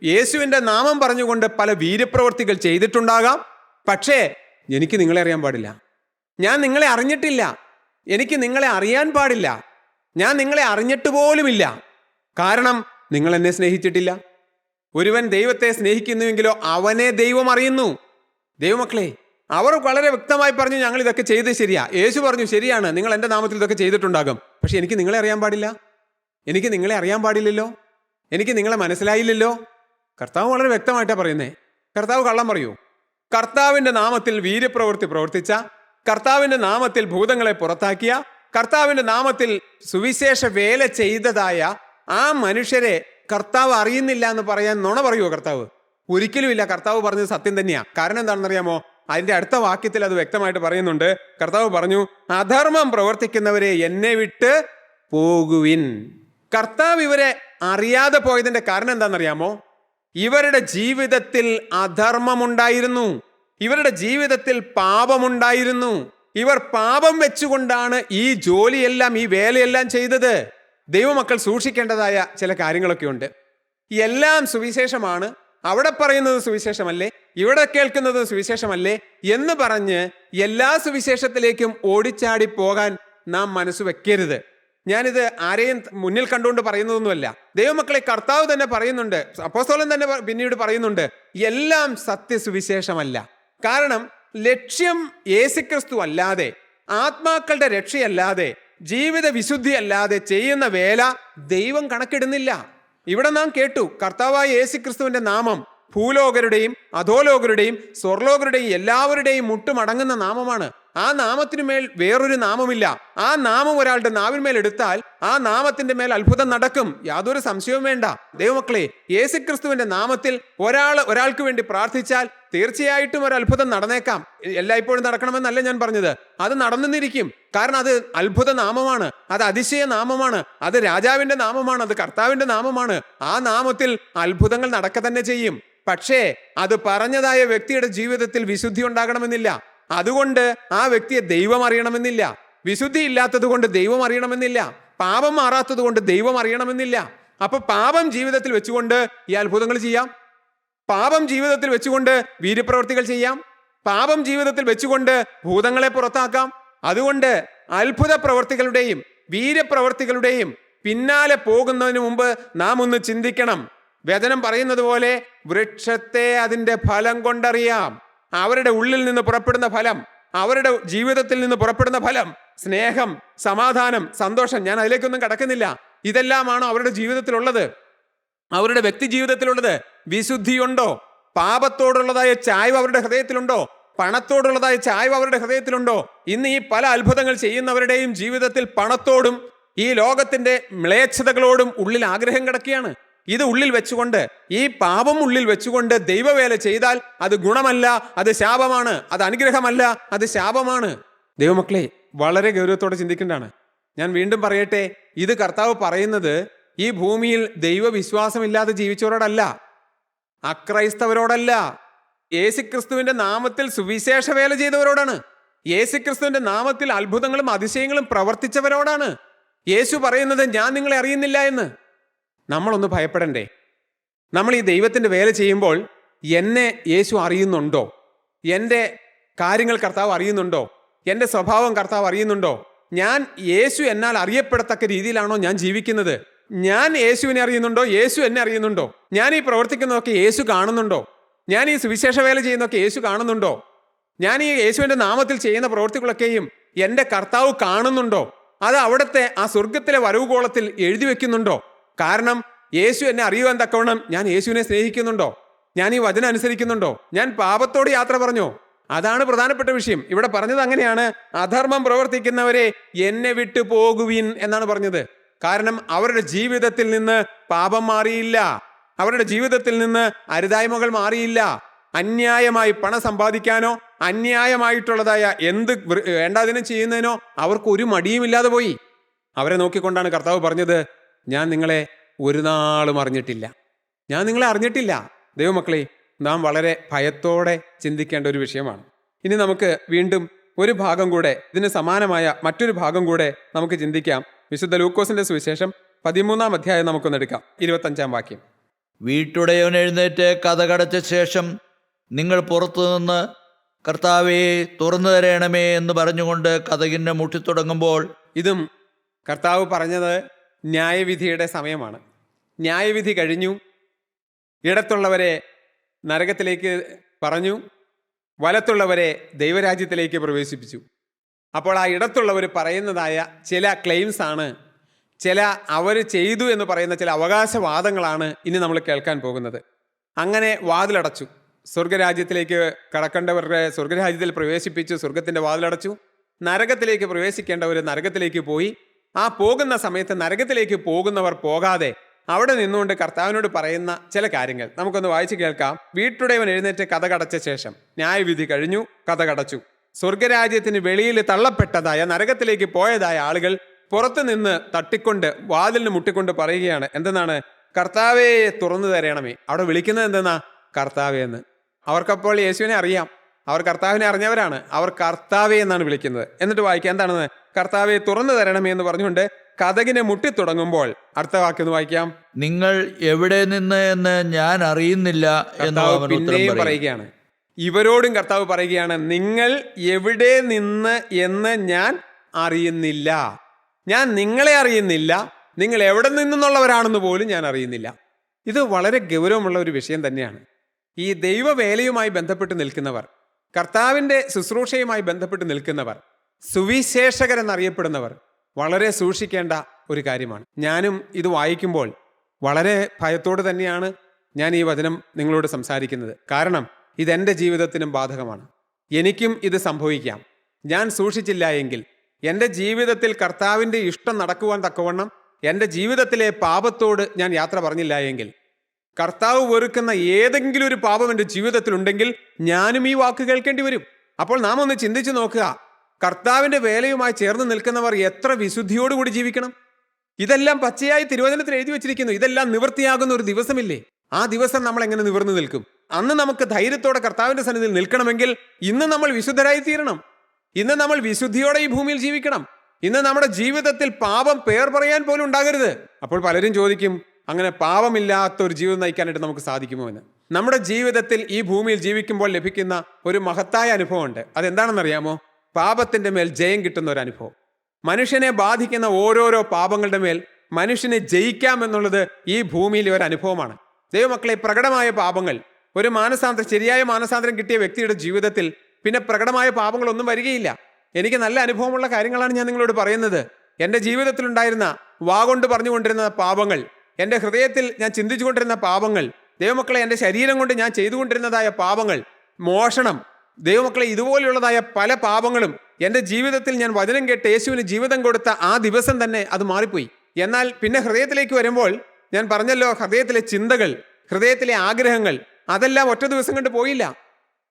യേശുവിൻ്റെ നാമം പറഞ്ഞുകൊണ്ട് പല വീര്യപ്രവൃത്തികൾ ചെയ്തിട്ടുണ്ടാകാം. പക്ഷേ എനിക്ക് നിങ്ങളെ അറിയാൻ പാടില്ല, ഞാൻ നിങ്ങളെ അറിഞ്ഞിട്ടില്ല, എനിക്ക് നിങ്ങളെ അറിയാൻ പാടില്ല, ഞാൻ നിങ്ങളെ അറിഞ്ഞിട്ട് പോലുമില്ല. കാരണം നിങ്ങൾ എന്നെ സ്നേഹിച്ചിട്ടില്ല. ഒരുവൻ ദൈവത്തെ സ്നേഹിക്കുന്നുവെങ്കിലോ അവനെ ദൈവം അറിയുന്നു. ദൈവമക്കളെ, അവർ വളരെ വ്യക്തമായി പറഞ്ഞു, ഞങ്ങൾ ഇതൊക്കെ ചെയ്ത് ശരിയാ. യേശു പറഞ്ഞു, ശരിയാണ്, നിങ്ങൾ എൻ്റെ നാമത്തിൽ ഇതൊക്കെ ചെയ്തിട്ടുണ്ടാകും, പക്ഷെ എനിക്ക് നിങ്ങളെ അറിയാൻ പാടില്ല, എനിക്ക് നിങ്ങളെ അറിയാൻ പാടില്ലല്ലോ, എനിക്ക് നിങ്ങളെ മനസ്സിലായില്ലല്ലോ. കർത്താവ് വളരെ വ്യക്തമായിട്ടാണ് പറയുന്നേ. കർത്താവ് കള്ളം പറയൂ? കർത്താവിൻ്റെ നാമത്തിൽ വീര്യപ്രവൃത്തി പ്രവർത്തിച്ച, കർത്താവിൻ്റെ നാമത്തിൽ ഭൂതങ്ങളെ പുറത്താക്കിയ, കർത്താവിൻ്റെ നാമത്തിൽ സുവിശേഷ വേല ചെയ്തതായ ആ മനുഷ്യരെ കർത്താവ് അറിയുന്നില്ല എന്ന് പറയാൻ നുണ പറയുമോ കർത്താവ്? ഒരിക്കലുമില്ല. കർത്താവ് പറഞ്ഞത് സത്യം തന്നെയാ. കാരണം എന്താണെന്നറിയാമോ? അതിൻ്റെ അടുത്ത വാക്യത്തിൽ അത് വ്യക്തമായിട്ട് പറയുന്നുണ്ട്. കർത്താവ് പറഞ്ഞു, അധർമ്മം പ്രവർത്തിക്കുന്നവരെ എന്നെ വിട്ട് പോകുവിൻ. കർത്താവ് ഇവരെ അറിയാതെ പോയതിന്റെ കാരണം എന്താണെന്നറിയാമോ? ഇവരുടെ ജീവിതത്തിൽ അധർമ്മമുണ്ടായിരുന്നു, ഇവരുടെ ജീവിതത്തിൽ പാപമുണ്ടായിരുന്നു. ഇവർ പാപം വെച്ചുകൊണ്ടാണ് ഈ ജോലിയെല്ലാം, ഈ വേലയെല്ലാം ചെയ്തത്. ദൈവമക്കൾ സൂക്ഷിക്കേണ്ടതായ ചില കാര്യങ്ങളൊക്കെ ഉണ്ട്. എല്ലാം സുവിശേഷമാണ്, അവിടെ പറയുന്നത് സുവിശേഷമല്ലേ, ഇവിടെ കേൾക്കുന്നത് സുവിശേഷമല്ലേ എന്ന് പറഞ്ഞ് എല്ലാ സുവിശേഷത്തിലേക്കും ഓടിച്ചാടി പോകാൻ നാം മനസ്സ് വെക്കരുത്. ഞാനിത് ആരെയും മുന്നിൽ കണ്ടുകൊണ്ട് പറയുന്നതൊന്നുമല്ല. ദൈവമക്കളെ, കർത്താവ് തന്നെ പറയുന്നുണ്ട്, അപ്പോസ്തലൻ തന്നെ പിന്നീട് പറയുന്നുണ്ട്, എല്ലാം സത്യസുവിശേഷമല്ല. കാരണം ലക്ഷ്യം യേശുക്രിസ്തു അല്ലാതെ, ആത്മാക്കളുടെ രക്ഷയല്ലാതെ, ജീവിത വിശുദ്ധി അല്ലാതെ ചെയ്യുന്ന വേല ദൈവം കണക്കിടുന്നില്ല. ഇവിടെ നാം കേട്ടു, കർത്താവായ യേശുക്രിസ്തുവിന്റെ നാമം ഭൂലോകരുടെയും അധോലോകരുടെയും സ്വർലോകരുടെയും എല്ലാവരുടെയും മുട്ടുമടങ്ങുന്ന നാമമാണ്. ആ നാമത്തിനു മേൽ വേറൊരു നാമമില്ല. ആ നാമം ഒരാളുടെ നാവിന്മേൽ എടുത്താൽ ആ നാമത്തിന്റെ മേൽ അത്ഭുതം നടക്കും, യാതൊരു സംശയവും വേണ്ട. ദൈവമക്കളെ, യേശുക്രിസ്തുവിന്റെ നാമത്തിൽ ഒരാൾക്ക് വേണ്ടി പ്രാർത്ഥിച്ചാൽ തീർച്ചയായിട്ടും ഒരു അത്ഭുതം നടന്നേക്കാം. എല്ലായ്പ്പോഴും നടക്കണമെന്നല്ല ഞാൻ പറഞ്ഞത്, അത് നടന്നിരിക്കും. കാരണം അത് അത്ഭുത നാമമാണ്, അത് അതിശയ നാമമാണ്, അത് രാജാവിന്റെ നാമമാണ്, അത് കർത്താവിന്റെ നാമമാണ്. ആ നാമത്തിൽ അത്ഭുതങ്ങൾ നടക്ക തന്നെ ചെയ്യും. പക്ഷേ അത് പറഞ്ഞതായ വ്യക്തിയുടെ ജീവിതത്തിൽ വിശുദ്ധി ഉണ്ടാകണമെന്നില്ല. അതുകൊണ്ട് ആ വ്യക്തിയെ ദൈവം അറിയണമെന്നില്ല. വിശുദ്ധി ഇല്ലാത്തത് കൊണ്ട് ദൈവം അറിയണമെന്നില്ല. പാപം മാറാത്തത് കൊണ്ട് ദൈവം അറിയണമെന്നില്ല. അപ്പൊ പാപം ജീവിതത്തിൽ വെച്ചുകൊണ്ട് ഈ അത്ഭുതങ്ങൾ ചെയ്യാം, പാപം ജീവിതത്തിൽ വെച്ചുകൊണ്ട് വീര്യപ്രവർത്തികൾ ചെയ്യാം, പാപം ജീവിതത്തിൽ വെച്ചുകൊണ്ട് ഭൂതങ്ങളെ പുറത്താക്കാം. അതുകൊണ്ട് അത്ഭുത പ്രവർത്തികളുടെയും വീര്യപ്രവർത്തികളുടെയും പിന്നാലെ പോകുന്നതിന് മുമ്പ് നാം ഒന്ന് ചിന്തിക്കണം. വചനം പറയുന്നത് പോലെ വൃക്ഷത്തെ അതിൻ്റെ ഫലം കൊണ്ടറിയാം. അവരുടെ ഉള്ളിൽ നിന്ന് പുറപ്പെടുന്ന ഫലം, അവരുടെ ജീവിതത്തിൽ നിന്ന് പുറപ്പെടുന്ന ഫലം, സ്നേഹം, സമാധാനം, സന്തോഷം, ഞാൻ അതിലേക്കൊന്നും കടക്കുന്നില്ല. ഇതെല്ലാമാണോ അവരുടെ ജീവിതത്തിലുള്ളത്, അവരുടെ വ്യക്തി ജീവിതത്തിലുള്ളത്? വിശുദ്ധിയുണ്ടോ? പാപത്തോടുള്ളതായ ചായ്വ് അവരുടെ ഹൃദയത്തിലുണ്ടോ? പണത്തോടുള്ളതായ ചായ്വ് അവരുടെ ഹൃദയത്തിലുണ്ടോ? ഇന്ന് ഈ പല അത്ഭുതങ്ങൾ ചെയ്യുന്നവരുടെയും ജീവിതത്തിൽ പണത്തോടും ഈ ലോകത്തിന്റെ മ്ലേച്ഛതകളോടും ഉള്ളിൽ ആഗ്രഹം കിടക്കുകയാണ്. ഇത് ഉള്ളിൽ വെച്ചുകൊണ്ട്, ഈ പാപം ഉള്ളിൽ വെച്ചുകൊണ്ട് ദൈവവേല ചെയ്താൽ അത് ഗുണമല്ല, അത് ശാപമാണ്. അത് അനുഗ്രഹമല്ല, അത് ശാപമാണ്. ദൈവമക്കളെ, വളരെ ഗൗരവത്തോടെ ചിന്തിക്കേണ്ടതാണ്. ഞാൻ വീണ്ടും പറയട്ടെ, ഇത് കർത്താവ് പറയുന്നത് ഈ ഭൂമിയിൽ ദൈവവിശ്വാസമില്ലാതെ ജീവിച്ചവരോടല്ല, അക്രൈസ്തവരോടല്ല, യേശുക്രിസ്തുവിന്റെ നാമത്തിൽ സുവിശേഷ വേല ചെയ്തവരോടാണ്. യേശുക്രിസ്തുവിന്റെ നാമത്തിൽ അത്ഭുതങ്ങളും അതിശയങ്ങളും പ്രവർത്തിച്ചവരോടാണ്. യേശു പറയുന്നത്, ഞാൻ നിങ്ങളെ അറിയുന്നില്ല എന്ന്. നമ്മളൊന്ന് ഭയപ്പെടണ്ടേ? നമ്മൾ ഈ ദൈവത്തിൻ്റെ വേല ചെയ്യുമ്പോൾ എന്നെ യേശു അറിയുന്നുണ്ടോ? എൻ്റെ കാര്യങ്ങൾ കർത്താവ് അറിയുന്നുണ്ടോ? എൻ്റെ സ്വഭാവം കർത്താവ് അറിയുന്നുണ്ടോ? ഞാൻ യേശു എന്നാൽ അറിയപ്പെടത്തക്ക രീതിയിലാണോ ഞാൻ ജീവിക്കുന്നത്? ഞാൻ യേശുവിനെ അറിയുന്നുണ്ടോ? യേശു എന്നെ അറിയുന്നുണ്ടോ? ഞാൻ ഈ പ്രവർത്തിക്കുന്നതൊക്കെ യേശു കാണുന്നുണ്ടോ? ഞാൻ ഈ സുവിശേഷ വേല ചെയ്യുന്നതൊക്കെ യേശു കാണുന്നുണ്ടോ? ഞാൻ ഈ യേശുവിൻ്റെ നാമത്തിൽ ചെയ്യുന്ന പ്രവൃത്തികളൊക്കെയും എൻ്റെ കർത്താവ് കാണുന്നുണ്ടോ? അത് അവിടുത്തെ ആ സ്വർഗത്തിലെ വരവുകോളത്തിൽ എഴുതി വെക്കുന്നുണ്ടോ? കാരണം യേശു എന്നെ അറിയുവാൻ തക്കവണ്ണം ഞാൻ യേശുവിനെ സ്നേഹിക്കുന്നുണ്ടോ? ഞാൻ ഈ വചനം അനുസരിക്കുന്നുണ്ടോ? ഞാൻ പാപത്തോട് യാത്ര പറഞ്ഞോ? അതാണ് പ്രധാനപ്പെട്ട വിഷയം. ഇവിടെ പറഞ്ഞത് അങ്ങനെയാണ്, അധർമ്മം പ്രവർത്തിക്കുന്നവരെ എന്നെ വിട്ടു പോകുവിൻ എന്നാണ് പറഞ്ഞത്. കാരണം അവരുടെ ജീവിതത്തിൽ നിന്ന് പാപം മാറിയില്ല, അവരുടെ ജീവിതത്തിൽ നിന്ന് അരുതായ്മകൾ മാറിയില്ല. അന്യായമായി പണം സമ്പാദിക്കാനോ അന്യായമായിട്ടുള്ളതായ എന്ത് വേണ്ടാതിനും ചെയ്യുന്നതിനോ അവർക്ക് ഒരു മടിയുമില്ലാതെ പോയി. അവരെ നോക്കിക്കൊണ്ടാണ് കർത്താവ് പറഞ്ഞത്, ഞാൻ നിങ്ങളെ ഒരു നാളും അറിഞ്ഞിട്ടില്ല, ഞാൻ നിങ്ങളെ അറിഞ്ഞിട്ടില്ല. ദൈവമക്കളെ, നാം വളരെ ഭയത്തോടെ ചിന്തിക്കേണ്ട ഒരു വിഷയമാണ്. ഇനി നമുക്ക് വീണ്ടും ഒരു ഭാഗം കൂടെ, ഇതിന് സമാനമായ മറ്റൊരു ഭാഗം കൂടെ നമുക്ക് ചിന്തിക്കാം. വിശുദ്ധ ലൂക്കോസിന്റെ സുവിശേഷം 13-ാം അധ്യായം നമുക്കൊന്നെടുക്കാം, 25-ാം വാക്യം. വീട്ടുടയവൻ എഴുന്നേറ്റ് കതകടച്ച ശേഷം നിങ്ങൾ പുറത്തുനിന്ന് കർത്താവേ തുറന്നു തരണമേ എന്ന് പറഞ്ഞുകൊണ്ട് കതകിനെ മുട്ടിത്തുടങ്ങുമ്പോൾ, ഇതും കർത്താവ് പറഞ്ഞത് ന്യായവിധിയുടെ സമയമാണ്. ന്യായവിധി കഴിഞ്ഞു, ഇടത്തുള്ളവരെ നരകത്തിലേക്ക് പറഞ്ഞു, വലത്തുള്ളവരെ ദൈവരാജ്യത്തിലേക്ക് പ്രവേശിപ്പിച്ചു. അപ്പോൾ ആ ഇടത്തുള്ളവർ പറയുന്നതായ ചില ക്ലെയിംസ് ആണ്, ചില അവർ ചെയ്തു എന്ന് പറയുന്ന ചില അവകാശവാദങ്ങളാണ് ഇനി നമ്മൾ കേൾക്കാൻ പോകുന്നത്. അങ്ങനെ വാതിലടച്ചു, സ്വർഗരാജ്യത്തിലേക്ക് കടക്കേണ്ടവരുടെ സ്വർഗരാജ്യത്തിൽ പ്രവേശിപ്പിച്ചു, സ്വർഗത്തിൻ്റെ വാതിലടച്ചു. നരകത്തിലേക്ക് പ്രവേശിക്കേണ്ടവർ നരകത്തിലേക്ക് പോയി. ആ പോകുന്ന സമയത്ത് നരകത്തിലേക്ക് പോകുന്നവർ പോകാതെ അവിടെ നിന്നുകൊണ്ട് കർത്താവിനോട് പറയുന്ന ചില കാര്യങ്ങൾ നമുക്കൊന്ന് വായിച്ചു കേൾക്കാം. വീട്ടുടയവൻ എഴുന്നേറ്റ് കതകടച്ച ശേഷം, ന്യായവിധി കഴിഞ്ഞു, കതകടച്ചു. സ്വർഗരാജ്യത്തിന് വെളിയിൽ തള്ളപ്പെട്ടതായ, നരകത്തിലേക്ക് പോയതായ ആളുകൾ പുറത്തു നിന്ന് തട്ടിക്കൊണ്ട് വാതിലിന് മുട്ടിക്കൊണ്ട് പറയുകയാണ്, എന്തെന്നാണ്? കർത്താവേ തുറന്നു തരണമേ. അവിടെ വിളിക്കുന്നത് എന്തെന്നാ? കർത്താവേ എന്ന്. അവർക്കപ്പോൾ യേശുവിനെ അറിയാം, അവർ കർത്താവിനെ അറിഞ്ഞവരാണ്. അവർ കർത്താവേ എന്നാണ് വിളിക്കുന്നത്. എന്നിട്ട് വായിക്കുക എന്താണെന്ന്? കർത്താവെ തുറന്നു തരണമേ എന്ന് പറഞ്ഞുകൊണ്ട് കതകിനെ മുട്ടിത്തുടങ്ങുമ്പോൾ അടുത്ത വാക്യം വായിക്കാം. നിങ്ങൾ എവിടെ നിന്ന് എന്ന് ഞാൻ അറിയുന്നില്ല എന്ന് അവൻ പിന്നെയും പറയുകയാണ്. ഇവരോടും കർത്താവ് പറയുകയാണ്, നിങ്ങൾ എവിടെ നിന്ന് എന്ന് ഞാൻ അറിയുന്നില്ല. ഞാൻ നിങ്ങളെ അറിയുന്നില്ല, നിങ്ങൾ എവിടെ നിന്നുള്ളവരാണെന്ന് പോലും ഞാൻ അറിയുന്നില്ല. ഇത് വളരെ ഗൗരവമുള്ള ഒരു വിഷയം തന്നെയാണ്. ഈ ദൈവവേലയുമായി ബന്ധപ്പെട്ട് നിൽക്കുന്നവർ, കർത്താവിൻ്റെ ശുശ്രൂഷയുമായി ബന്ധപ്പെട്ട് നിൽക്കുന്നവർ, സുവിശേഷകരെന്നറിയപ്പെടുന്നവർ വളരെ സൂക്ഷിക്കേണ്ട ഒരു കാര്യമാണ്. ഞാനും ഇത് വായിക്കുമ്പോൾ വളരെ ഭയത്തോട് തന്നെയാണ് ഞാൻ ഈ വചനം നിങ്ങളോട് സംസാരിക്കുന്നത്. കാരണം ഇതെൻ്റെ ജീവിതത്തിനും ബാധകമാണ്. എനിക്കും ഇത് സംഭവിക്കാം. ഞാൻ സൂക്ഷിച്ചില്ല എങ്കിൽ, എൻ്റെ ജീവിതത്തിൽ കർത്താവിൻ്റെ ഇഷ്ടം നടക്കുവാൻ തക്കവണ്ണം എൻ്റെ ജീവിതത്തിലെ പാപത്തോട് ഞാൻ യാത്ര പറഞ്ഞില്ല എങ്കിൽ, കർത്താവ് വെറുക്കുന്ന ഏതെങ്കിലും ഒരു പാപം എൻ്റെ ജീവിതത്തിലുണ്ടെങ്കിൽ ഞാനും ഈ വാക്ക് കേൾക്കേണ്ടി വരും. അപ്പോൾ നാം ഒന്ന് ചിന്തിച്ചു നോക്കുക, കർത്താവിൻ്റെ വേലയുമായി ചേർന്ന് നിൽക്കുന്നവർ എത്ര വിശുദ്ധിയോടുകൂടി ജീവിക്കണം. ഇതെല്ലാം പച്ചയായി തിരുവചനത്തിൽ എഴുതി വെച്ചിരിക്കുന്നു. ഇതെല്ലാം നിവൃത്തിയാകുന്ന ഒരു ദിവസമില്ലേ? ആ ദിവസം നമ്മൾ എങ്ങനെ നിവർന്നു നിൽക്കും? അന്ന് നമുക്ക് ധൈര്യത്തോടെ കർത്താവിൻ്റെ സന്നിധിയിൽ നിൽക്കണമെങ്കിൽ ഇന്ന് നമ്മൾ വിശുദ്ധരായി തീരണം. ഇന്ന് നമ്മൾ വിശുദ്ധിയോടെ ഈ ഭൂമിയിൽ ജീവിക്കണം. ഇന്ന് നമ്മുടെ ജീവിതത്തിൽ പാപം പേർ പറയാൻ പോലും ഉണ്ടാകരുത്. അപ്പോൾ പലരും ചോദിക്കും, അങ്ങനെ പാപമില്ലാത്ത ഒരു ജീവിതം നയിക്കാനായിട്ട് നമുക്ക് സാധിക്കുമോ എന്ന്. നമ്മുടെ ജീവിതത്തിൽ ഈ ഭൂമിയിൽ ജീവിക്കുമ്പോൾ ലഭിക്കുന്ന ഒരു മഹത്തായ അനുഭവമുണ്ട്. അതെന്താണെന്നറിയാമോ? പാപത്തിൻ്റെ മേൽ ജയം കിട്ടുന്ന ഒരു അനുഭവം. മനുഷ്യനെ ബാധിക്കുന്ന ഓരോരോ പാപങ്ങളുടെ മേൽ മനുഷ്യനെ ജയിക്കാമെന്നുള്ളത് ഈ ഭൂമിയിലെ ഒരു അനുഭവമാണ്. ദൈവമക്കളെ, പ്രകടമായ പാപങ്ങൾ, ഒരു ശരിയായ മാനസാന്തരം കിട്ടിയ വ്യക്തിയുടെ ജീവിതത്തിൽ പിന്നെ പ്രകടമായ പാപങ്ങളൊന്നും വരികയില്ല. എനിക്ക് നല്ല അനുഭവമുള്ള കാര്യങ്ങളാണ് ഞാൻ നിങ്ങളോട് പറയുന്നത്. എൻ്റെ ജീവിതത്തിലുണ്ടായിരുന്ന വാഗൊണ്ട് പറഞ്ഞുകൊണ്ടിരുന്ന പാപങ്ങൾ, എൻ്റെ ഹൃദയത്തിൽ ഞാൻ ചിന്തിച്ചുകൊണ്ടിരുന്ന പാപങ്ങൾ, ദൈവമക്കളെ എൻ്റെ ശരീരം കൊണ്ട് ഞാൻ ചെയ്തുകൊണ്ടിരുന്നതായ പാപങ്ങൾ, മോഷണം, ദൈവമക്കളെ ഇതുപോലെയുള്ളതായ പല പാപങ്ങളും എൻ്റെ ജീവിതത്തിൽ ഞാൻ വചനം കേട്ട് യേശുവിന് ജീവിതം കൊടുത്ത ആ ദിവസം തന്നെ അത് മാറിപ്പോയി. എന്നാൽ പിന്നെ ഹൃദയത്തിലേക്ക് വരുമ്പോൾ ഞാൻ പറഞ്ഞല്ലോ, ഹൃദയത്തിലെ ചിന്തകൾ, ഹൃദയത്തിലെ ആഗ്രഹങ്ങൾ, അതെല്ലാം ഒറ്റ ദിവസം കൊണ്ട് പോയില്ല.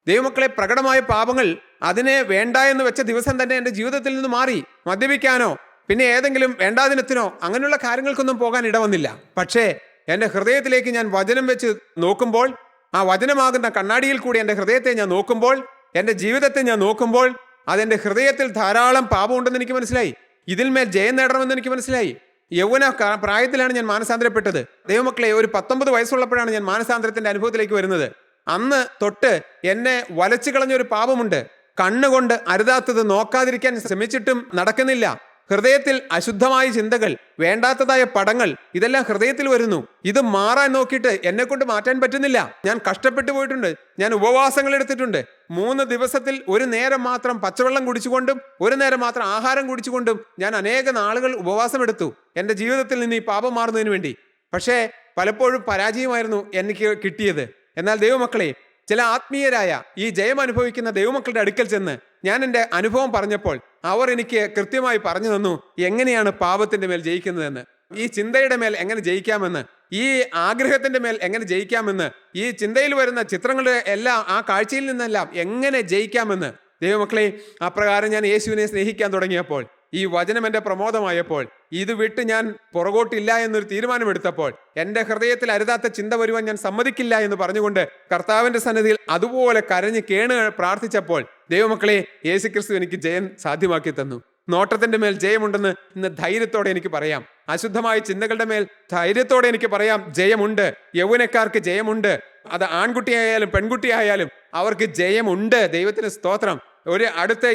ദൈവമക്കളെ, പ്രകടമായ പാപങ്ങൾ അതിനെ വേണ്ട എന്ന് വെച്ച ദിവസം തന്നെ എൻ്റെ ജീവിതത്തിൽ നിന്ന് മാറി. മദ്യപിക്കാനോ പിന്നെ ഏതെങ്കിലും വേണ്ടാദിനത്തിനോ അങ്ങനെയുള്ള കാര്യങ്ങൾക്കൊന്നും പോകാൻ ഇടവന്നില്ല. പക്ഷേ എൻ്റെ ഹൃദയത്തിലേക്ക് ഞാൻ വചനം വെച്ച് നോക്കുമ്പോൾ, ആ വചനമാകുന്ന കണ്ണാടിയിൽ കൂടി എൻ്റെ ഹൃദയത്തെ ഞാൻ നോക്കുമ്പോൾ, എൻ്റെ ജീവിതത്തെ ഞാൻ നോക്കുമ്പോൾ, അതെൻ്റെ ഹൃദയത്തിൽ ധാരാളം പാപമുണ്ടെന്ന് എനിക്ക് മനസ്സിലായി. ഇതിന്മേൽ ജയം നേടണമെന്ന് എനിക്ക് മനസ്സിലായി. യൗവന പ്രായത്തിലാണ് ഞാൻ മാനസാന്തരപ്പെട്ടത്. ദൈവമക്കളെ, ഒരു 19 വയസ്സുള്ളപ്പോഴാണ് ഞാൻ മാനസാന്തരത്തിൻ്റെ അനുഭവത്തിലേക്ക് വരുന്നത്. അന്ന് തൊട്ട് എന്നെ വലച്ചു കളഞ്ഞൊരു പാപമുണ്ട്. കണ്ണുകൊണ്ട് അരുതാത്തത് നോക്കാതിരിക്കാൻ ശ്രമിച്ചിട്ടും നടക്കുന്നില്ല. ഹൃദയത്തിൽ അശുദ്ധമായ ചിന്തകൾ, വേണ്ടാത്തതായ പടങ്ങൾ, ഇതെല്ലാം ഹൃദയത്തിൽ വരുന്നു. ഇത് മാറാൻ നോക്കിയിട്ട് എന്നെ കൊണ്ട് മാറ്റാൻ പറ്റുന്നില്ല. ഞാൻ കഷ്ടപ്പെട്ടു പോയിട്ടുണ്ട്. ഞാൻ ഉപവാസങ്ങൾ എടുത്തിട്ടുണ്ട്. 3 ദിവസത്തിൽ ഒരു നേരം മാത്രം പച്ചവെള്ളം കുടിച്ചുകൊണ്ടും ഒരു നേരം മാത്രം ആഹാരം കുടിച്ചുകൊണ്ടും ഞാൻ അനേക നാളുകൾ ഉപവാസം എടുത്തു എൻ്റെ ജീവിതത്തിൽ നിന്ന് ഈ പാപം മാറുന്നതിന് വേണ്ടി. പക്ഷേ പലപ്പോഴും പരാജയമായിരുന്നു എനിക്ക് കിട്ടിയത്. എന്നാൽ ദൈവമക്കളെ, ചില ആത്മീയരായ ഈ ജയം അനുഭവിക്കുന്ന ദൈവമക്കളുടെ അടുക്കൽ ചെന്ന് ഞാൻ എൻ്റെ അനുഭവം പറഞ്ഞപ്പോൾ അവർ എനിക്ക് കൃത്യമായി പറഞ്ഞു തന്നു എങ്ങനെയാണ് പാപത്തിൻ്റെ മേൽ ജയിക്കുന്നതെന്ന്, ഈ ചിന്തയുടെ മേൽ എങ്ങനെ ജയിക്കാമെന്ന്, ഈ ആഗ്രഹത്തിൻ്റെ മേൽ എങ്ങനെ ജയിക്കാമെന്ന്, ഈ ചിന്തയിൽ വരുന്ന ചിത്രങ്ങളുടെ എല്ലാം ആ കാഴ്ചയിൽ നിന്നെല്ലാം എങ്ങനെ ജയിക്കാമെന്ന്. ദൈവമക്കളെ, അപ്രകാരം ഞാൻ യേശുവിനെ സ്നേഹിക്കാൻ തുടങ്ങിയപ്പോൾ, ഈ വചനം എൻ്റെ പ്രമോദമായപ്പോൾ, ഇത് വിട്ട് ഞാൻ പുറകോട്ടില്ല എന്നൊരു തീരുമാനമെടുത്തപ്പോൾ, എൻ്റെ ഹൃദയത്തിൽ അരുതാത്ത ചിന്ത വരുവാൻ ഞാൻ സമ്മതിക്കില്ല എന്ന് പറഞ്ഞുകൊണ്ട് കർത്താവിൻ്റെ സന്നിധിയിൽ അതുപോലെ കരഞ്ഞ് കേണ് പ്രാർത്ഥിച്ചപ്പോൾ, ദൈവമക്കളെ, യേശുക്രിസ്തു എനിക്ക് ജയം സാധ്യമാക്കി തന്നു. നോട്ടത്തിൻ്റെ മേൽ ജയമുണ്ടെന്ന് ഇന്ന് ധൈര്യത്തോടെ എനിക്ക് പറയാം. അശുദ്ധമായ ചിന്തകളുടെ മേൽ ധൈര്യത്തോടെ എനിക്ക് പറയാം, ജയമുണ്ട്. യൗവനക്കാർക്ക് ജയമുണ്ട്. അത് ആൺകുട്ടിയായാലും പെൺകുട്ടിയായാലും അവർക്ക് ജയമുണ്ട്. ദൈവത്തിന് സ്തോത്രം. ഒരു അടുത്ത്